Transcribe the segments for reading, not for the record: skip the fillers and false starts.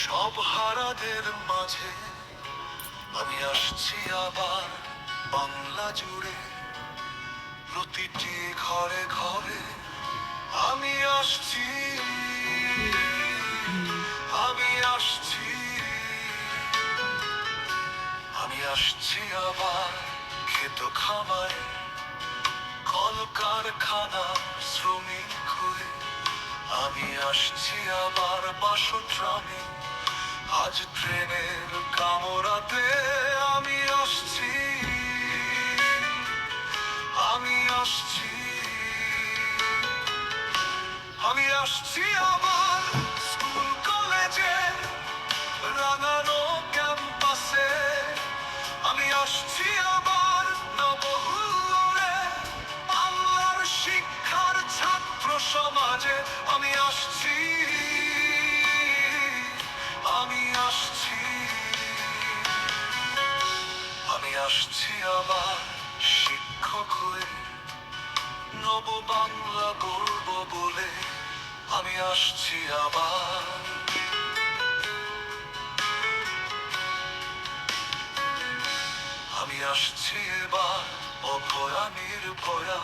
সব হারাদের মাঝে আমি আসছি আবার, বাংলা জুড়ে প্রতিটি ঘরে ঘরে আমি আসছি, আমি আসছি, আমি আসছি আবার। ক্ষেত খামারে কলকারখানা শ্রমিক হয়ে আমি আসছি আবার বাসগ্রামে। আজ ট্রেনের কামরাতে আমি আসছি, আমি আসছি, আমি আসছি আবার স্কুল কলেজে রাঙানো ক্যাম্পাসে। আমি আসছি আবার নবহুল্লোড়ে বাংলার শিক্ষার ছাত্র সমাজে। আমি আসছি, আমি আসছি, আমি আসছি আবার শিক্ষক হয়ে নব বাংলা গর্ব বলে। আমি আসছি আবার, আমি আসছি এবার অভয়া নির্ভয়া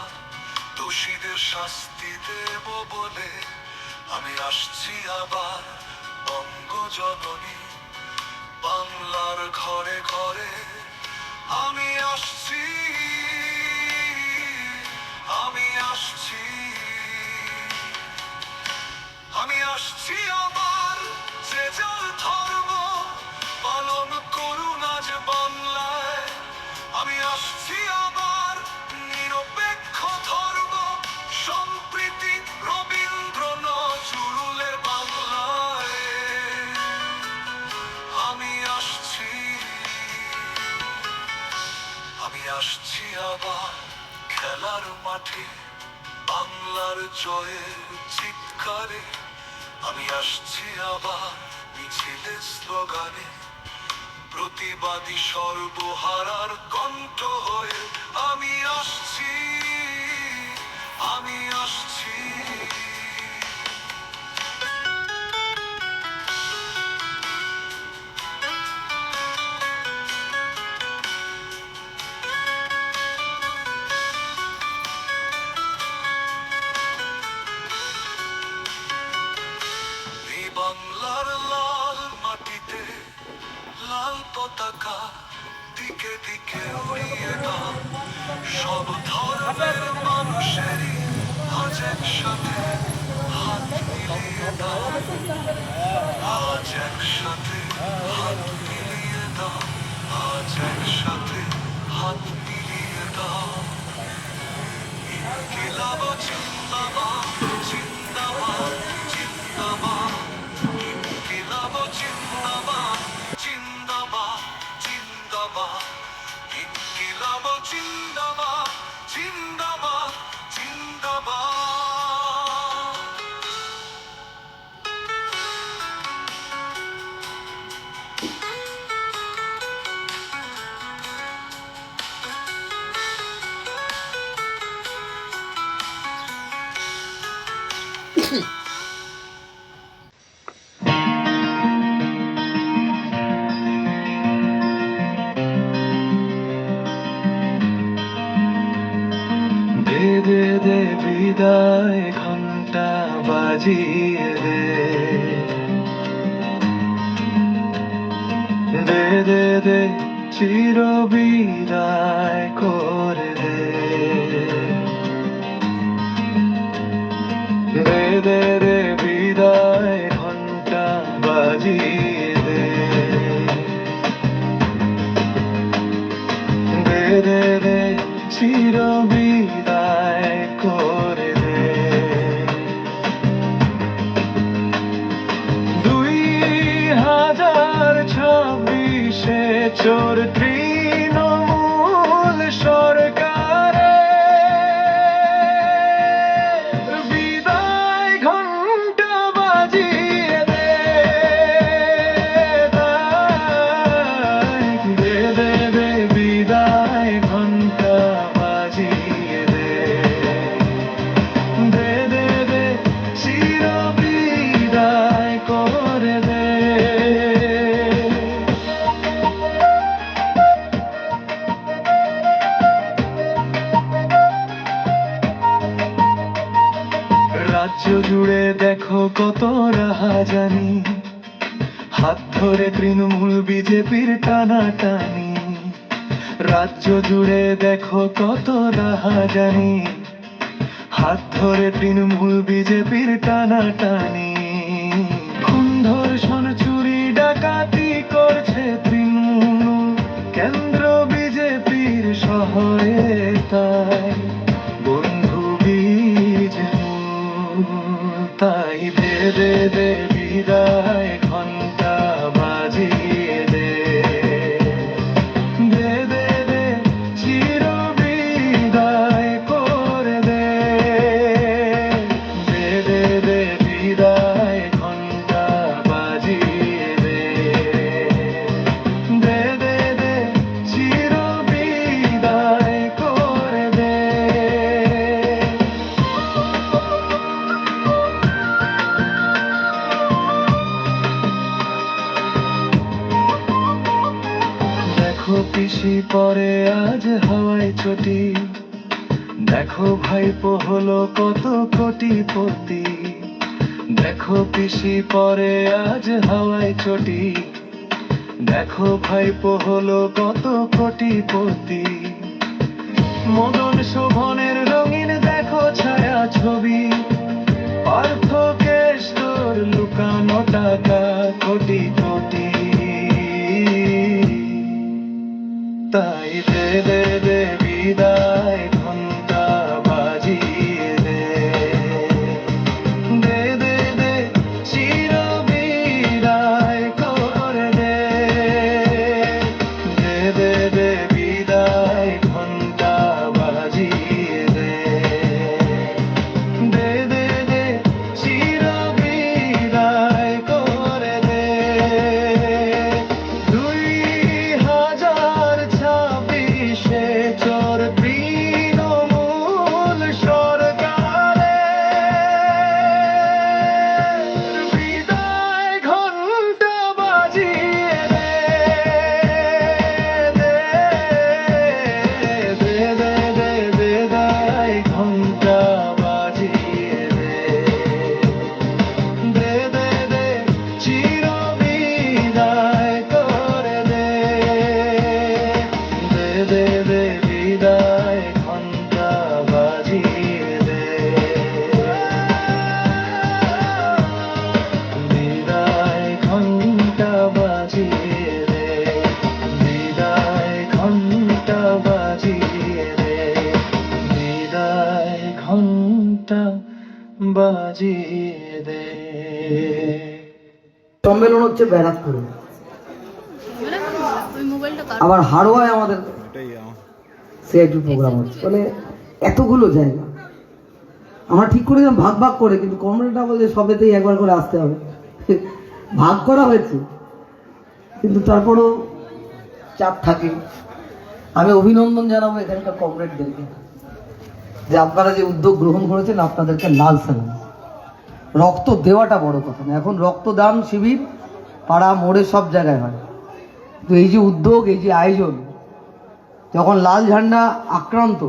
দোষীদের শাস্তি দেব বলে। আমি আসছি আবার বঙ্গজননী বাংলার ঘরে ঘরে। আমি আসছি, আমি আসছি, আমি আসছি আবার যে যার ধর্ম পালন করুন আজ বাংলায়। আমি আসছি আবার নিরপেক্ষ ধর্ম সম্প্রীতি রবীন্দ্র নজরুলের বাংলায়। আমি আসছি, আমি আসছি আবার খেলার মাঠে বাংলার জয়ের চিৎকারে। আমি আসছি আবার মিছিলের স্লোগানে প্রতিবাদী সর্বহারার কণ্ঠ হয়ে। আমি আসছি, আমি আসছি, এই বাংলার লাল মাটিতে লাল পতাকা দিকে দিকে উড়িয়ে দাও। সব ধর্মের মানুষেরই আজ একসাথে হাত মিলিয়ে দাও, আজ একসাথে হাত মিলিয়ে দাও, আজ একসাথে হাত মিলিয়ে দাও। ইনকিলাব জিন্দাবাদ, জিন্দাবাদ, জিন্দাবাদ। ইনকিলাব জিন্দাবাদ, জিন্দাবাদ, জিন্দাবাদ। ইনকিলাব জিন্দাবাদ, জিন্দাবাদ, জিন্দাবাদ। দে দে দে বিদায় ঘন্টা বাজিয়ে দে, দে দে দে চির বিদায় করে দে, দে দে দে বিদায় ঘন্টা বাজিয়ে দে, দে দে দে চির বিদায় করে দে। 2026-এ চোর তৃণমূল সরকারের বিদায় ঘন্টা বাজিয়ে দে, দে দে দে বিদায় ঘন্টা বাজিয়ে দে, দে দে দে চির বিদায় করে দে। জুড়ে দেখো কত রাহাজানি, হাত ধরে তৃণমূল বিজেপির টানাটানি। রাজ্য জুড়ে দেখো কত রাহাজানি, হাত ধরে তৃণমূল বিজেপির টানাটানি। খুন ধর্ষণ চুরি ডাকাতি করছে তৃণমূল, কেন্দ্র বিজেপির সহায়তায় বন্ধু বীজমূল। তাই দে দে দে বিদায় ঘন্টা বাজিয়ে দে, দে দে দে চির বিদায় করে দে, দে দে দে বিদায় ঘন্টা বাজিয়ে দে, দে দে দে চির বিদায় করে দে। দেখো পিসি পরে আজ হাওয়ায় চটি, দেখো ভাইপো হলো কত কোটিপতি। দেখো পিসি পরে আজ হাওয়ায় চটি, দেখো ভাইপো হলো কত কোটিপতি। মদন শোভনের রঙিন দেখো ছায়া ছবি, পার্থ কেষ্টর লুকানো টাকা কোটি কোটি। তাই দে দে দে বিদায় ঘন্টা বাজিয়ে দে, দে দে দে চির বিদায় করে দে, দে দে দে বিদায় ঘন্টা বাজিয়ে দে, দে দে দে চির বিদায় করে দে। 2026 চোর তৃণমূল সরকারের বিদায় ঘন্টা বাজিয়ে দে, দে দে দে দে বিদায় ঘন্টা বাজিয়ে দে, দে দে দে চির বিদায় করে দে, দে দে দে বিদায় ঘন্টা বাজিয়ে দে, বিদায় ঘন্টা বাজিয়ে দে, বিদায় ঘন্টা বাজিয়ে দে, বিদায় ঘন্টা বাজিয়ে দে। সম্মেলন হচ্ছে ব্যারাকপুরে, আবার হাড়োয়ায় আমাদের সিআইটি প্রোগ্রাম হচ্ছে। মানে এতগুলো জায়গা আমরা ঠিক করেছিলাম ভাগ ভাগ করে, কিন্তু কমরেডরা বলে সবেতেই একবার করে আসতে হবে। ভাগ করা হয়েছে, কিন্তু তারপরেও চাপ থাকে। আমি অভিনন্দন জানাবো এখানকার কমরেডদেরকে যে আপনারা যে উদ্যোগ গ্রহণ করেছেন, আপনাদেরকে লাল সালাম। রক্ত দেওয়াটা বড় কথা না, এখন রক্তদান শিবির পাড়া মোড়ে সব জায়গায় হয়, তো এই যে উদ্যোগ, এই যে আয়োজন, যখন লাল ঝান্ডা আক্রান্ত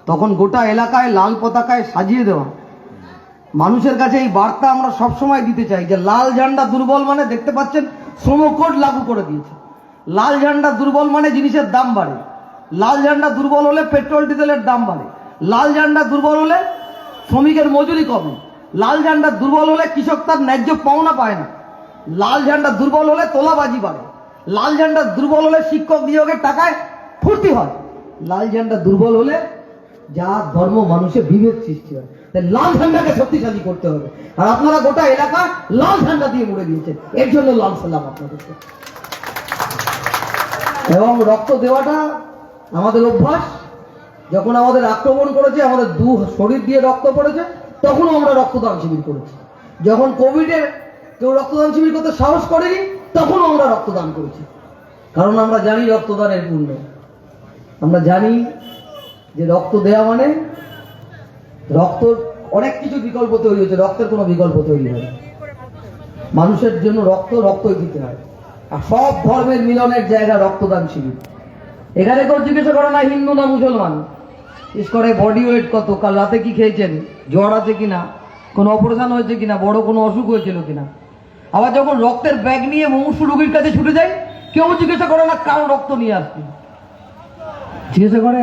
তখন গোটা এলাকায় লাল পতাকায় সাজিয়ে দেওয়া, মানুষের কাছে এই বার্তা আমরা সবসময় দিতে চাই যে লাল ঝান্ডা দুর্বল মানে, দেখতে পাচ্ছেন শ্রম কোড লাগু করে দিয়েছে। লাল ঝান্ডা দুর্বল মানে জিনিসের দাম বাড়ে, লাল ঝান্ডা দুর্বল হলে পেট্রোল ডিজেলের দাম বাড়ে, লাল ঝান্ডা দুর্বল হলে শ্রমিকের মজুরি কমে, লাল ঝান্ডা দুর্বল হলে কৃষক তার ন্যায্য পাওনা পায় না, লাল ঝান্ডা দুর্বল হলে তোলাবাজি বাড়ে, লাল ঝান্ডা দুর্বল হলে শিক্ষক নিয়োগের টাকায় ফুর্তি হয়, লাল ঝান্ডা দুর্বল হলে যা ধর্ম মানুষের বিভেদ সৃষ্টি হয়। তাই লাল ঝান্ডাকে শক্তিশালী করতে হবে, আর আপনারা গোটা এলাকা লাল ঝান্ডা দিয়ে মুড়ে দিয়েছেন, এর জন্য লাল সালাম আপনাদেরকে। এবং রক্ত দেওয়াটা আমাদের অভ্যাস। যখন আমাদের আক্রমণ করেছে, আমাদের শরীর দিয়ে রক্ত পড়েছে, তখনও আমরা রক্তদান শিবির করেছি। যখন কোভিডের কেউ রক্তদান শিবির করতে সাহস করেনি, তখনও আমরা রক্তদান করেছি। কারণ আমরা জানি রক্তদানের পুণ্য, আমরা জানি যে রক্ত দেওয়া মানে রক্ত অনেক কিছু বিকল্প তৈরি হয়েছে, রক্তের কোনো বিকল্প তৈরি হয়। মানুষের জন্য রক্তই দিতে হয়। আর সব ধর্মের মিলনের জায়গা রক্তদান শিবির। এখানে কেউ জিজ্ঞাসা করে না হিন্দু না মুসলমান, করে বডি ওয়েট কত, কাল রাতে কি খেয়েছেন, জ্বর আছে কিনা, কোনো অপারেশন হয়েছে কিনা, বড় কোনো অসুখ হয়েছিল কিনা। আবার যখন রক্তের ব্যাগ নিয়ে মুমূর্ষু রোগীর কাছে ছুটে যায়, কেউ জিজ্ঞাসা করে না কারো রক্ত নিয়ে আসছে, জিজ্ঞাসা করে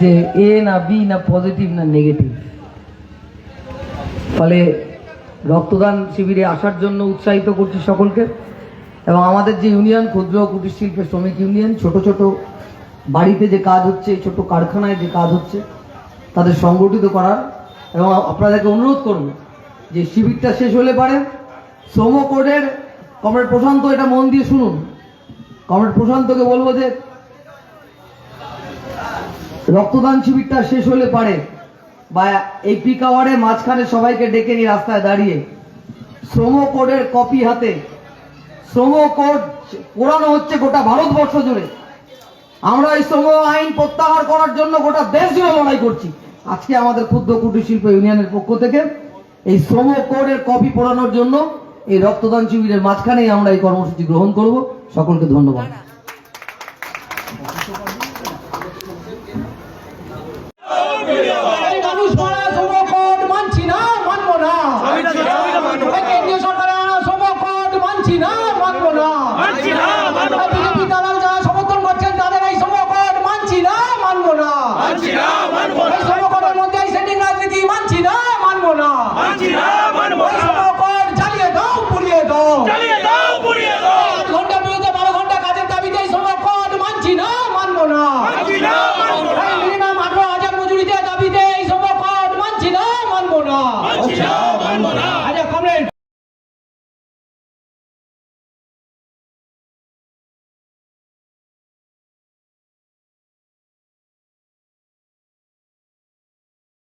যে এ না বি না পজিটিভ না নেগেটিভ। ফলে রক্তদান শিবিরে আসার জন্য উৎসাহিত করছি সকলকে। এবং আমাদের যে ইউনিয়ন, ক্ষুদ্র কুটির শিল্পের শ্রমিক ইউনিয়ন, ছোট ছোট বাড়িতে যে কাজ হচ্ছে, ছোট কারখানায় যে কাজ হচ্ছে, তাদের সংগঠিত করার, এবং আপনাদেরকে অনুরোধ করব যে শিবিরটা শেষ হলে পারে শ্রম কোডের কমরেড প্রশান্ত, এটা মন দিয়ে শুনুন, কমরেড প্রশান্তকে বলবো যে রক্তদান শিবিরটা শেষ হলে পারে বা এই পিক আওয়ারে মাঝখানে সবাইকে ডেকে নিয়ে রাস্তায় দাঁড়িয়ে শ্রম কোডের কপি হাতে, শ্রম কোড পোড়ানো হচ্ছে গোটা ভারতবর্ষ জুড়ে। আমরা এই শ্রম আইন প্রত্যাহার করার জন্য গোটা দেশ জুড়ে লড়াই করছি। আজকে আমাদের ক্ষুদ্র কুটির শিল্প ইউনিয়নের পক্ষ থেকে এই শ্রম কোডের কপি পোড়ানোর জন্য এই রক্তদান শিবিরের মাঝখানেই আমরা এই কর্মসূচি গ্রহণ করব। সকলকে ধন্যবাদ।